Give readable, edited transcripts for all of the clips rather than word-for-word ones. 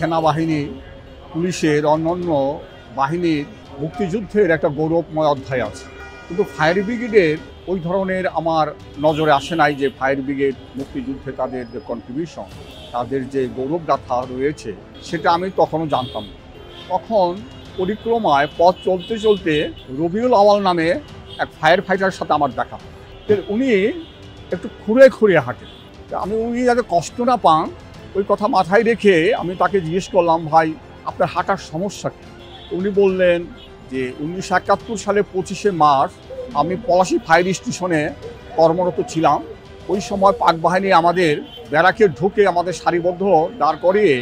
সেনাবাহিনী, পুলিশের, অন্যান্য বাহিনীর মুক্তিযুদ্ধের একটা গৌরবময় অধ্যায় আছে, কিন্তু ফায়ার ব্রিগেডের ওই ধরনের আমার নজরে আসে নাই যে ফায়ার ব্রিগেড মুক্তিযুদ্ধে তাদের যে কন্ট্রিবিউশন, তাদের যে গৌরবগাথা রয়েছে সেটা আমি তখনও জানতাম না। তখন পরিক্রমায় পথ চলতে চলতে রবিউল আওয়াল নামে এক ফায়ার ফাইটারের সাথে আমার দেখা হয়। উনি একটু খুঁড়ে খুঁড়ে হাঁটেন। আমি উনি যাতে কষ্ট না পান ওই কথা মাথায় রেখে আমি তাকে জিজ্ঞেস করলাম, ভাই আপনার হাঁটার সমস্যা কী? উনি বললেন যে 1971 সালে 25শে মার্চ আমি পলাশী ফায়ার স্টেশনে কর্মরত ছিলাম। ওই সময় পাক বাহিনী আমাদের ব্যারাকে ঢুকে আমাদের সারিবদ্ধ দাঁড় করিয়ে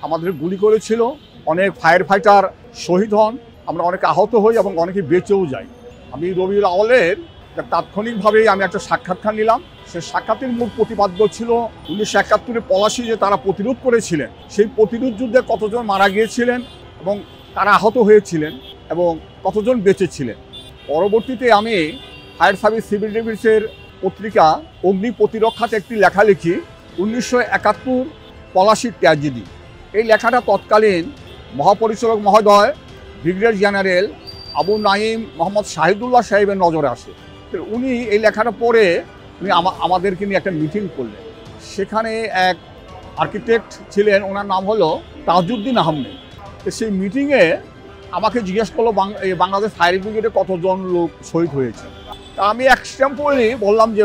আমাদের গুলি করেছিল। অনেক ফায়ার ফাইটার শহীদ হন, আমরা অনেকে আহত হই এবং অনেকে বেঁচেও যাই। আমি রবিউল আওয়ালের তাৎক্ষণিকভাবেই আমি একটা সাক্ষাৎকার নিলাম। সে সাক্ষাতের মূল প্রতিপাদ্য ছিল 1971 পলাশী যে তারা প্রতিরোধ করেছিলেন, সেই প্রতিরোধ যুদ্ধে কতজন মারা গিয়েছিলেন এবং তারা আহত হয়েছিলেন এবং কতজন বেঁচে ছিলেন। পরবর্তীতে আমি ফায়ার সার্ভিস সিভিল ডিফেন্সের পত্রিকা অগ্নি প্রতিরক্ষাতে একটি লেখা লিখি, 1971 পলাশীর ট্র্যাজেডি। এই লেখাটা তৎকালীন মহাপরিচালক মহোদয় ব্রিগেডিয়ার জেনারেল আবু নাঈম মোহাম্মদ শাহিদুল্লাহ সাহেবের নজরে আসে। উনি এই লেখাটা পড়ে উনি আমাদেরকে নিয়ে একটা মিটিং করলেন। সেখানে এক আর্কিটেক্ট ছিলেন, ওনার নাম হলো তাজউদ্দিন আহমেদ। সেই মিটিংয়ে আমাকে জিজ্ঞেস করলো বাংলাদেশ ফায়ার ব্রিগেডে কতজন লোক শহীদ হয়েছে। তা আমি এক্সাম্পলি বললাম যে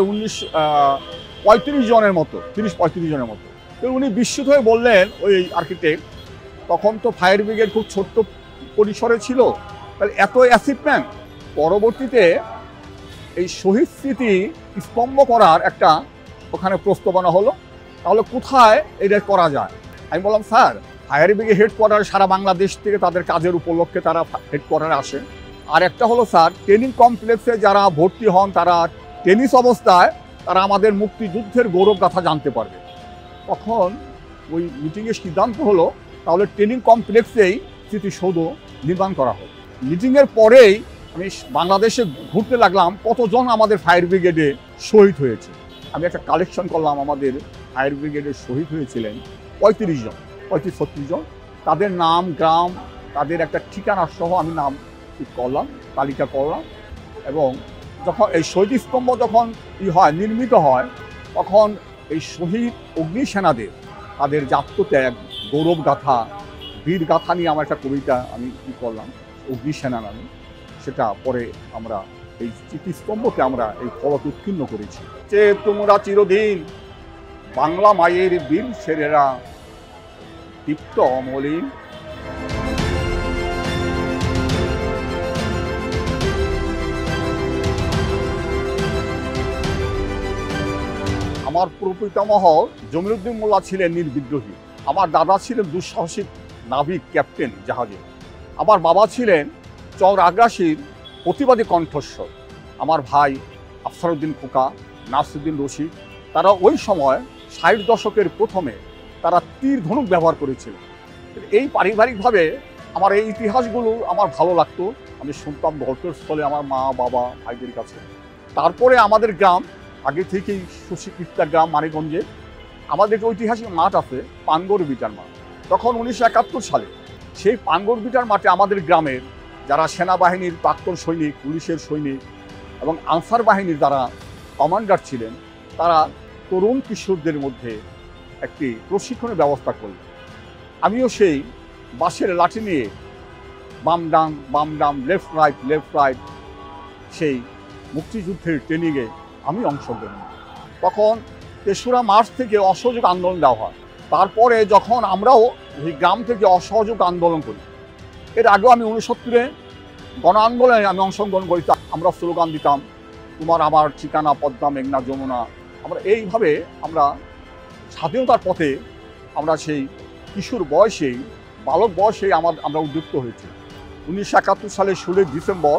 35 জনের মতো, 30-35 জনের মতো। তো উনি বিস্মিত হয়ে বললেন, ওই আর্কিটেক্ট, তখন তো ফায়ার ব্রিগেড খুব ছোট্ট পরিসরে ছিল, তাহলে এত অ্যাচিভমেন্ট। পরবর্তীতে এই শহীদ স্মৃতি স্তম্ভ করার একটা ওখানে প্রস্তাবনা হলো, তাহলে কোথায় এটা করা যায়? আমি বললাম, স্যার ফায়ার ব্রিগেড হেডকোয়ার্টার সারা বাংলাদেশ থেকে তাদের কাজের উপলক্ষে তারা হেডকোয়ার্টারে আসে। আর একটা হলো স্যার, ট্রেনিং কমপ্লেক্সে যারা ভর্তি হন তারা টেনিস অবস্থায় তারা আমাদের মুক্তিযুদ্ধের গৌরবগাথা জানতে পারবে। তখন ওই মিটিংয়ের সিদ্ধান্ত হলো তাহলে ট্রেনিং কমপ্লেক্সেই স্মৃতিসৌধ নির্মাণ করা হোক। মিটিংয়ের পরেই আমি বাংলাদেশে ঘুরতে লাগলাম কতজন আমাদের ফায়ার ব্রিগেডে শহীদ হয়েছে। আমি একটা কালেকশন করলাম, আমাদের ফায়ার ব্রিগেডে শহীদ হয়েছিলেন 35 জন, 35-36 জন। তাদের নাম, গ্রাম, তাদের একটা ঠিকানা সহ আমি নাম ঠিক করলাম, তালিকা করলাম। এবং যখন এই শহীদ স্তম্ভ যখন নির্মিত হয়, তখন এই শহীদ অগ্নিসেনাদের তাদের আত্মত্যাগ, গৌরবগাথা, বীরগাথা নিয়ে আমার একটা কবিতা আমি কী করলাম, অগ্নিসেনা নামে। সেটা পরে আমরা এই স্মৃতিস্তম্ভকে আমরা এই ফলক উৎকীর্ণ করেছি যে তোমরা চিরদিন বাংলা মায়ের বীর ছেলেরা দীপ্ত অমলিন। আমার প্রপিতামহ জমিরুদ্দিন মোল্লা ছিলেন নির্বিদ্রোহী। আমার দাদা ছিলেন দুঃসাহসিক নাবিক ক্যাপ্টেন জাহাজে। আমার বাবা ছিলেন চর আগ্রাসীর প্রতিবাদী কণ্ঠস্বর। আমার ভাই আফসারউদ্দিন খোকা, নাসিরউদ্দিন রশিদ, তারা ওই সময় 60 দশকের প্রথমে তারা তীর ধনুক ব্যবহার করেছিল। এই পারিবারিকভাবে আমার এই ইতিহাসগুলো আমার ভালো লাগতো, আমি শুনতাম গল্পস্থলে আমার মা, বাবা, ভাইদের কাছে। তারপরে আমাদের গ্রাম আগে থেকেই সুশিক্ষিত গ্রাম মানিকগঞ্জে, আমাদের ঐতিহাসিক মাঠ আছে পানগড় বিটার মাঠ। তখন 1971 সালে সেই পানগড় বিটার মাঠে আমাদের গ্রামের যারা সেনাবাহিনীর প্রাক্তন সৈনিক, পুলিশের সৈনিক এবং আনসার বাহিনীর যারা কমান্ডার ছিলেন, তারা তরুণ কিশোরদের মধ্যে একটি প্রশিক্ষণের ব্যবস্থা করলেন। আমিও সেই বাঁশের লাঠি নিয়ে বাম ডাম, লেফট রাইট সেই মুক্তিযুদ্ধের ট্রেনিংয়ে আমি অংশগ্রহণ। তখন 3রা মার্চ থেকে অসহযোগ আন্দোলন দেওয়া হয়। তারপরে যখন আমরাও এই গ্রাম থেকে অসহযোগ আন্দোলন করি, এর আগেও আমি 69-এ গণ আন্দোলনে আমি অংশগ্রহণ করিতাম। আমরা স্লোগান দিতাম, তোমার আমার ঠিকানা পদ্মা, মেঘনা, যমুনা। আমরা এইভাবে আমরা স্বাধীনতার পথে আমরা সেই কিশোর বয়সেই, বালক বয়সেই আমরা উদ্যুক্ত হয়েছি। 1971 সালের 16 ডিসেম্বর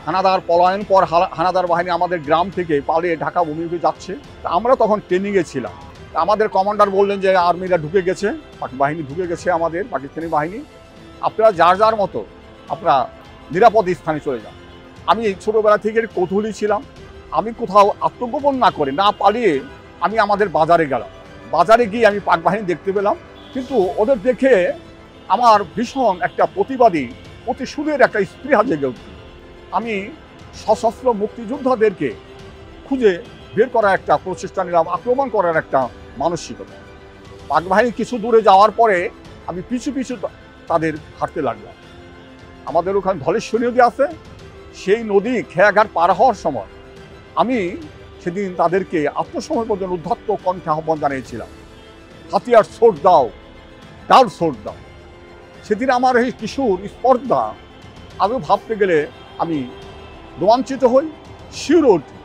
হানাদার পলায়ন পর হানাদার বাহিনী আমাদের গ্রাম থেকে পালিয়ে ঢাকা অভিমুখে যাচ্ছে। আমরা তখন ট্রেনিংয়ে ছিলাম। আমাদের কমান্ডার বললেন যে আর্মিরা ঢুকে গেছে, বাহিনী ঢুকে গেছে, আমাদের পাকিস্তানি বাহিনী, আপনারা যার মতো আপনারা নিরাপদ স্থানে চলে যান। আমি ছোটোবেলা থেকে কৌতূহলী ছিলাম। আমি কোথাও আত্মগোপন না করে, না পালিয়ে আমি আমাদের বাজারে গেলাম। বাজারে গিয়ে আমি পাক বাহিনী দেখতে পেলাম। কিন্তু ওদের দেখে আমার ভীষণ একটা প্রতিশোধের একটা স্পৃহা জেগে উঠল। আমি সশস্ত্র মুক্তিযোদ্ধাদেরকে খুঁজে বের করার একটা প্রচেষ্টা নিলাম, আক্রমণ করার একটা মানসিকতা। পাক বাহিনী কিছু দূরে যাওয়ার পরে আমি পিছু পিছু তাদের হাঁটতে লাগলাম। আমাদের ওখানে ধলেশ্বরী নদী আছে, সেই নদী খেয়াঘাট পার হওয়ার সময় আমি সেদিন তাদেরকে আত্মসমর্পণ উদ্ধত্ত কণ্ঠে আহ্বান জানিয়েছিলাম, হাতিয়ার ছোট দাও, ডাল ছোট দাও। সেদিন আমার এই কিশোর স্পর্ধা আরও ভাবতে গেলে আমি রোমাঞ্চিত হই, শিউরে উঠি।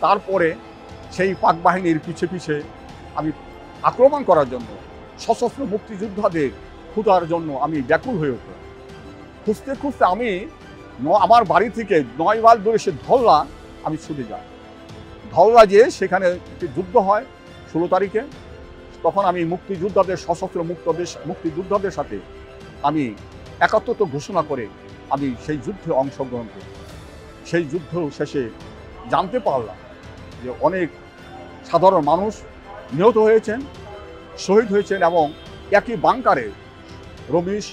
তারপরে সেই পাক বাহিনীর পিছে পিছে আমি আক্রমণ করার জন্য, সশস্ত্র মুক্তিযোদ্ধাদের খোঁজার জন্য আমি ব্যাকুল হয়ে উঠলাম। খুঁজতে খুঁজতে আমি আমার বাড়ি থেকে 9 মাইল দূরে সে ধল্লা আমি ছুটে যাই। ধল্লা যেয়ে সেখানে একটি যুদ্ধ হয় 16 তারিখে। তখন আমি মুক্তিযোদ্ধাদের, সশস্ত্র মুক্তিযোদ্ধাদের সাথে আমি একাত্মতা ঘোষণা করে আমি সেই যুদ্ধে অংশগ্রহণ করি। সেই যুদ্ধ শেষে জানতে পারলাম যে অনেক সাধারণ মানুষ নিহত হয়েছেন, শহীদ হয়েছেন, এবং একই বাংকারে রমেশ,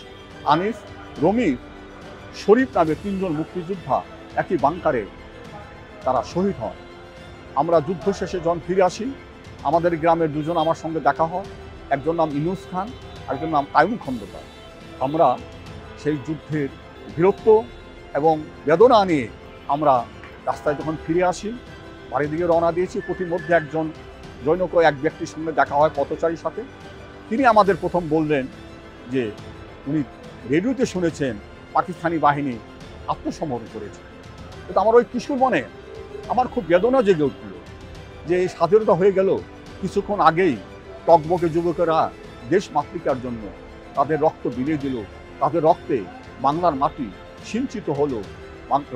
আনিস, রমি, শরীফ নামে 3 জন মুক্তিযোদ্ধা একই বাংকারে তারা শহীদ হন। আমরা যুদ্ধ শেষে যখন ফিরে আসি, আমাদের গ্রামের 2 জন আমার সঙ্গে দেখা হয়। একজন নাম ইনুস খান, একজন নাম কায়ুম খন্দকার। আমরা সেই যুদ্ধের বীরত্ব এবং বেদনা নিয়ে আমরা রাস্তায় যখন ফিরে আসি, বাড়ির দিকে রওনা দিয়েছি, প্রতিমধ্যে একজন জৈনক এক ব্যক্তির সঙ্গে দেখা হয় পথচারীর সাথে। তিনি আমাদের প্রথম বললেন যে উনি রেডিওতে শুনেছেন পাকিস্তানি বাহিনী আত্মসমর্পণ করেছে। কিন্তু আমার ওই কিশোর মনে আমার খুব বেদনা জেগে উঠল যে এই স্বাধীনতা হয়ে গেল, কিছুক্ষণ আগেই টকবকে যুবকেরা দেশ মাতৃকার জন্য তাদের রক্ত বিলিয়ে দিল, তাদের রক্তে বাংলার মাটি সিঞ্চিত হলো,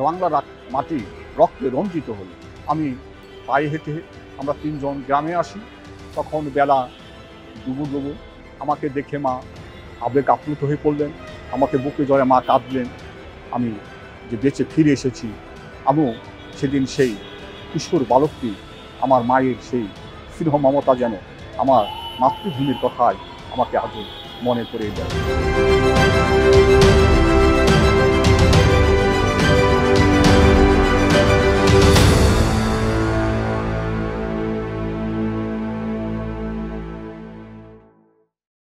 বাংলার মাটি রক্তে রঞ্জিত হলো। আমি পায়ে হেঁটে আমরা 3 জন গ্রামে আসি। তখন বেলা ডুবু। আমাকে দেখে মা আবেগ আপ্লুত হয়ে পড়লেন, আমাকে বুকে জড়ে মা কাঁদলেন। আমি যে বেঁচে ফিরে এসেছি, আমিও সেদিন সেই কিশোর বালকটি, আমার মায়ের সেই স্নেহ মমতা যেন আমার মাতৃভূমির কথায় আমাকে আজও মনে করে দেয়।